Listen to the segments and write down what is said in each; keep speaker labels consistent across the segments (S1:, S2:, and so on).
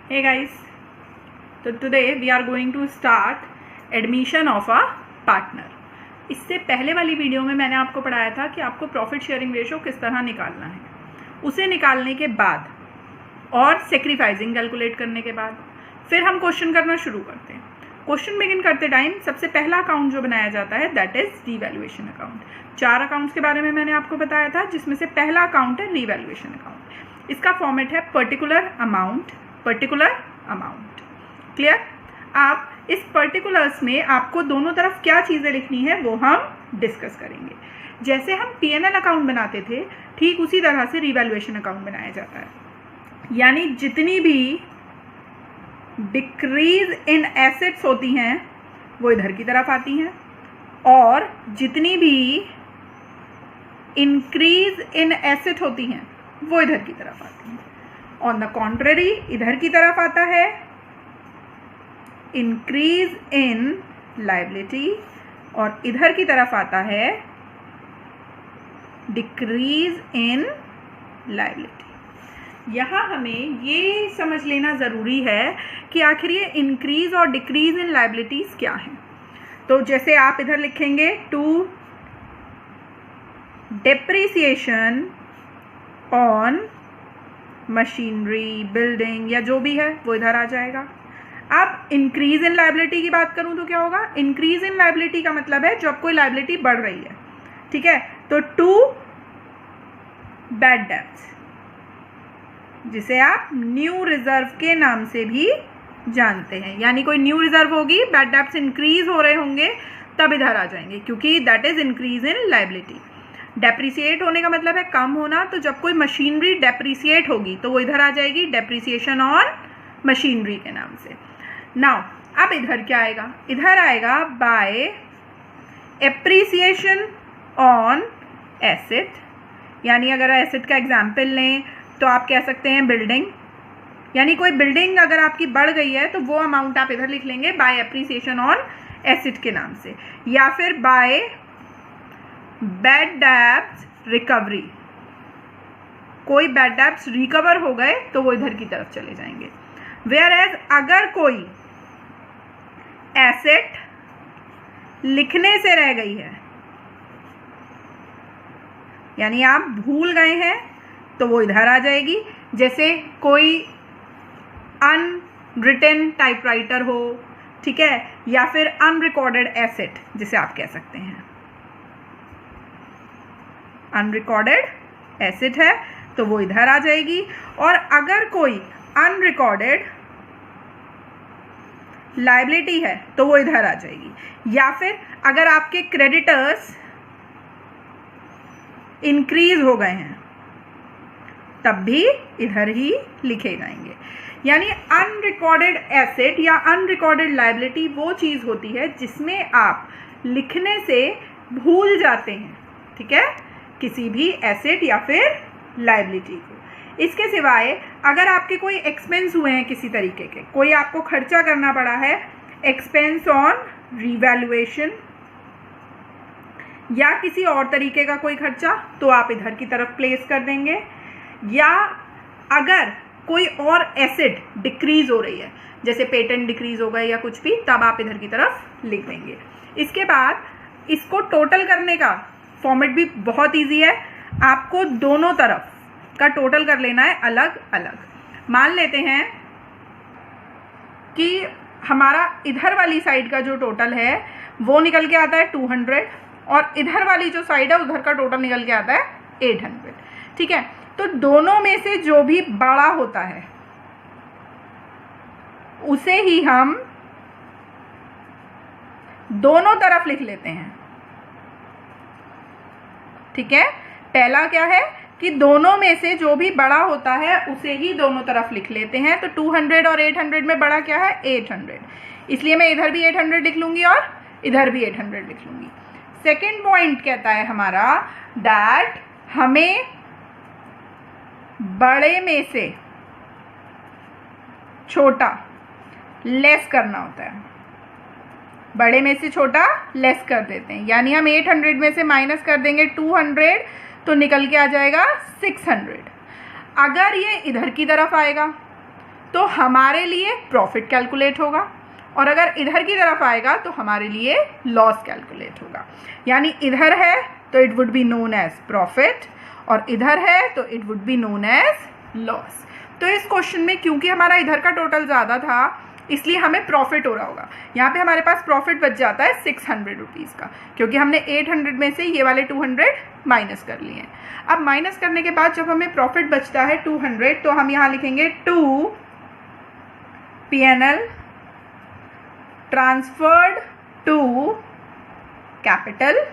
S1: Hey guys, so today we are going to start admission of a partner. इससे पहले वाली video में मैंने आपको पढ़ाया था कि आपको प्रॉफिट शेयरिंग रेशो किस तरह निकालना है। उसे निकालने के बाद और सेक्रीफाइसिंग कैलकुलेट करने के बाद फिर हम क्वेश्चन करना शुरू करते हैं। क्वेश्चन बिगिन करते टाइम सबसे पहला अकाउंट जो बनाया जाता है that is revaluation account. 4 accounts के बारे में मैंने आपको बताया था, जिसमें से पहला अकाउंट है रीवैल्यूएशन अकाउंट। इसका फॉर्मेट है पर्टिकुलर अमाउंट। क्लियर? आप इस पर्टिकुलर्स में आपको दोनों तरफ क्या चीज़ें लिखनी है वो हम डिस्कस करेंगे। जैसे हम P&L अकाउंट बनाते थे ठीक उसी तरह से रीवैल्यूएशन अकाउंट बनाया जाता है। यानी जितनी भी डिक्रीज इन एसेट्स होती हैं वो इधर की तरफ आती हैं और जितनी भी इंक्रीज इन एसेट होती हैं वो इधर की तरफ आती हैं। ऑन द कॉन्ट्ररी इधर की तरफ आता है इंक्रीज इन लायबिलिटी और इधर की तरफ आता है डिक्रीज इन लायबिलिटी। यहाँ हमें ये समझ लेना ज़रूरी है कि आखिर ये इंक्रीज और डिक्रीज इन लायबिलिटीज़ क्या हैं। तो जैसे आप इधर लिखेंगे to depreciation on machinery, building या जो भी है वो इधर आ जाएगा। अब इंक्रीज इन लायबिलिटी की बात करूं तो क्या होगा? इंक्रीज इन लायबिलिटी का मतलब है जब कोई लायबिलिटी बढ़ रही है, ठीक है। तो टू बैड डेब्ट्स, जिसे आप न्यू रिजर्व के नाम से भी जानते हैं। यानी कोई न्यू रिजर्व होगी, बैड डेब्ट्स इंक्रीज हो रहे होंगे तब इधर आ जाएंगे, क्योंकि that is increase in liability. Depreciate होने का मतलब है कम होना, तो जब कोई मशीनरी डेप्रिसिएट होगी तो वो इधर आ जाएगी डेप्रिसिएशन ऑन मशीनरी के नाम से। नाउ अब इधर क्या आएगा? इधर आएगा बाय एप्रिसिएशन ऑन एसेट। यानी अगर एसेट का एग्जाम्पल लें तो आप कह सकते हैं बिल्डिंग। यानी कोई बिल्डिंग अगर आपकी बढ़ गई है तो वो अमाउंट आप इधर लिख लेंगे बाय एप्रिसिएशन ऑन एसेट के नाम से, या फिर बाय बैड डेब्ट्स रिकवरी। कोई बैड डेब्ट्स रिकवर हो गए तो वो इधर की तरफ चले जाएंगे। वेयर एज अगर कोई एसेट लिखने से रह गई है, यानी आप भूल गए हैं तो वो इधर आ जाएगी। जैसे कोई अनरिटन टाइपराइटर हो, ठीक है, या फिर अनरिकॉर्डेड एसेट जिसे आप कह सकते हैं। अनरिकॉर्डेड एसेट है तो वो इधर आ जाएगी। और अगर कोई अनरिकॉर्डेड लायबिलिटी है तो वो इधर आ जाएगी। या फिर अगर आपके क्रेडिटर्स इंक्रीज हो गए हैं तब भी इधर ही लिखे जाएंगे। यानी अनरिकॉर्डेड एसेट या अनरिकॉर्डेड लायबिलिटी वो चीज़ होती है जिसमें आप लिखने से भूल जाते हैं, ठीक है, किसी भी एसेट या फिर लायबिलिटी को। इसके सिवाय अगर आपके कोई एक्सपेंस हुए हैं किसी तरीके के, कोई आपको खर्चा करना पड़ा है, एक्सपेंस ऑन रीवैल्यूएशन या किसी और तरीके का कोई खर्चा, तो आप इधर की तरफ प्लेस कर देंगे। या अगर कोई और एसेट डिक्रीज हो रही है, जैसे पेटेंट डिक्रीज हो गए या कुछ भी, तब आप इधर की तरफ लिख देंगे। इसके बाद इसको टोटल करने का फॉर्मेट भी बहुत इजी है। आपको दोनों तरफ का टोटल कर लेना है अलग अलग। मान लेते हैं कि हमारा इधर वाली साइड का जो टोटल है वो निकल के आता है 200 और इधर वाली जो साइड है उधर का टोटल निकल के आता है 800, ठीक है। तो दोनों में से जो भी बड़ा होता है उसे ही हम दोनों तरफ लिख लेते हैं, ठीक है। पहला क्या है कि दोनों में से जो भी बड़ा होता है उसे ही दोनों तरफ लिख लेते हैं। तो 200 और 800 में बड़ा क्या है? 800, इसलिए मैं इधर भी 800 लिख लूंगी और इधर भी 800 लिख लूंगी। सेकेंड पॉइंट कहता है हमारा दैट हमें बड़े में से छोटा लेस करना होता है। बड़े में से छोटा लेस कर देते हैं, यानी हम 800 में से माइनस कर देंगे 200 तो निकल के आ जाएगा 600। अगर ये इधर की तरफ आएगा तो हमारे लिए प्रॉफिट कैलकुलेट होगा, और अगर इधर की तरफ आएगा तो हमारे लिए लॉस कैलकुलेट होगा। यानी इधर है तो it would be known as profit, और इधर है तो it would be known as loss. तो इस क्वेश्चन में क्योंकि हमारा इधर का टोटल ज़्यादा था इसलिए हमें प्रॉफिट हो रहा होगा। यहाँ पे हमारे पास प्रॉफिट बच जाता है 600 रुपीज़ का, क्योंकि हमने 800 में से ये वाले 200 माइनस कर लिए हैं। अब माइनस करने के बाद जब हमें प्रॉफिट बचता है 200, तो हम यहाँ लिखेंगे 2 P&L transferred to capital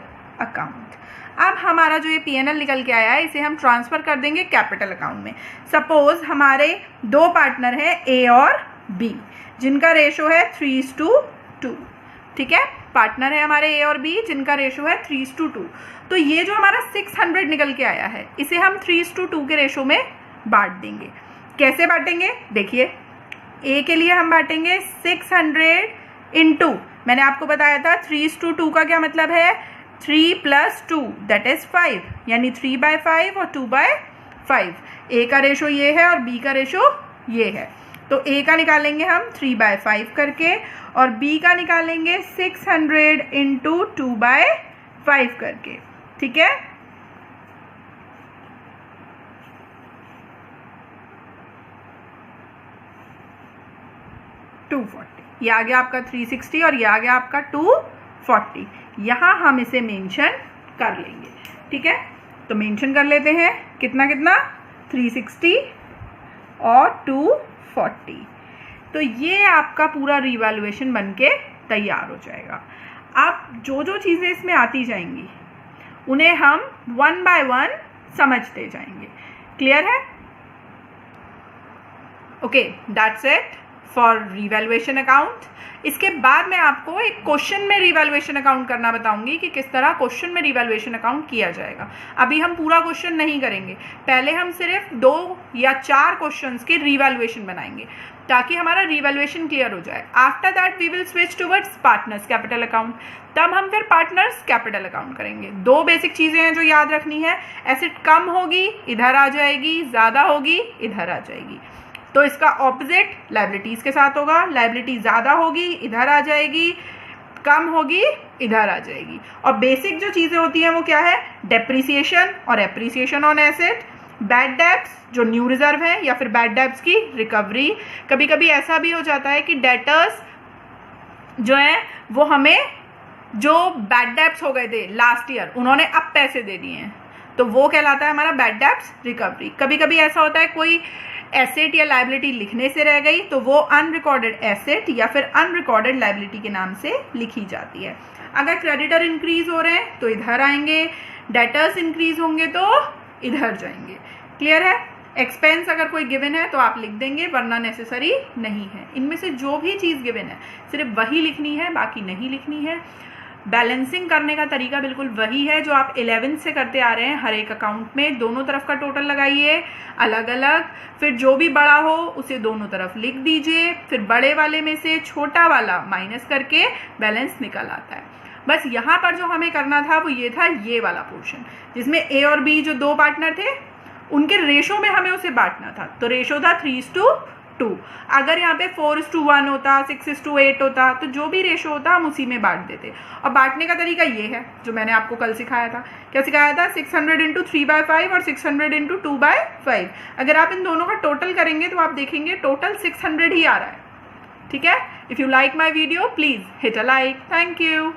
S1: account. अब हमारा जो ये P&L निकल के आया है इसे हम ट्रांसफ़र कर देंगे कैपिटल अकाउंट में। सपोज हमारे दो पार्टनर हैं A और B, जिनका रेशो है 3:2। ठीक है, पार्टनर है हमारे A और B जिनका रेशो है 3:2। तो ये जो हमारा 600 निकल के आया है इसे हम 3:2 के रेशो में बांट देंगे। कैसे बांटेंगे देखिए, A के लिए हम बांटेंगे 600 इंटू, मैंने आपको बताया था 3:2 का क्या मतलब है, 3 + 2 दैट इज 5, यानी 3/5 और 2/5। A का रेशो ये है और B का रेशो ये है, तो A का निकालेंगे हम 3/5 करके और B का निकालेंगे 600 इंटू 2/5 करके। ठीक है, ये आ गया आपका 360 और ये आ गया आपका 240। यहाँ हम इसे मेंशन कर लेंगे। ठीक है, तो मेंशन कर लेते हैं कितना कितना, 360 और 240। तो ये आपका पूरा रिवैल्यूएशन बनके तैयार हो जाएगा। अब जो जो चीज़ें इसमें आती जाएंगी उन्हें हम 1 बाय 1 समझते जाएंगे। क्लियर है? Okay, that's it for revaluation account. इसके बाद मैं आपको एक क्वेश्चन में रिवैल्यूएशन अकाउंट करना बताऊंगी कि किस तरह क्वेश्चन में रिवैल्यूएशन अकाउंट किया जाएगा। अभी हम पूरा क्वेश्चन नहीं करेंगे, पहले हम सिर्फ 2 या 4 क्वेश्चंस के रिवैल्यूएशन बनाएंगे ताकि हमारा रिवैल्यूएशन क्लियर हो जाए। After that we will switch towards partners capital account, तब हम फिर पार्टनर्स कैपिटल अकाउंट करेंगे। 2 बेसिक चीज़ें हैं जो याद रखनी है, एसेट कम होगी इधर आ जाएगी, ज़्यादा होगी इधर आ जाएगी। तो इसका ऑपोजिट लायबिलिटीज़ के साथ होगा, लायबिलिटी ज़्यादा होगी इधर आ जाएगी, कम होगी इधर आ जाएगी। और बेसिक जो चीज़ें होती हैं वो क्या है, डेप्रिसिएशन और appreciation on asset, bad debts जो न्यू रिजर्व है या फिर बैड डेब्ट्स की रिकवरी। कभी कभी ऐसा भी हो जाता है कि डेटर्स जो है वो हमें जो बैड डेब्ट्स हो गए थे लास्ट ईयर उन्होंने अब पैसे दे दिए हैं, तो वो कहलाता है हमारा बैड डेब्ट्स रिकवरी। कभी कभी ऐसा होता है कोई एसेट या लायबिलिटी लिखने से रह गई तो वो अनरिकॉर्डेड एसेट या फिर अनरिकॉर्डेड लायबिलिटी के नाम से लिखी जाती है। अगर क्रेडिटर इंक्रीज हो रहे हैं तो इधर आएंगे, डेटर्स इंक्रीज होंगे तो इधर जाएंगे। क्लियर है? एक्सपेंस अगर कोई गिवन है तो आप लिख देंगे, वरना नेसेसरी नहीं है। इनमें से जो भी चीज़ गिवन है सिर्फ वही लिखनी है, बाकी नहीं लिखनी है। बैलेंसिंग करने का तरीका बिल्कुल वही है जो आप 11th से करते आ रहे हैं। हर एक अकाउंट में दोनों तरफ का टोटल लगाइए अलग अलग, फिर जो भी बड़ा हो उसे दोनों तरफ लिख दीजिए, फिर बड़े वाले में से छोटा वाला माइनस करके बैलेंस निकल आता है। बस यहाँ पर जो हमें करना था वो ये था, ये वाला पोर्शन जिसमें A और B जो 2 पार्टनर थे उनके रेशो में हमें उसे बांटना था। तो रेशो था 3:2। अगर यहाँ पे 4:1 होता, 6:8 होता, तो जो भी रेशो होता हम उसी में बांट देते। और बांटने का तरीका ये है जो मैंने आपको कल सिखाया था। क्या सिखाया था? 600 इंटू 3/5 और 600 इंटू 2/5। अगर आप इन दोनों का टोटल करेंगे तो आप देखेंगे टोटल 600 ही आ रहा है। ठीक है? If you like my video please hit a like. Thank you.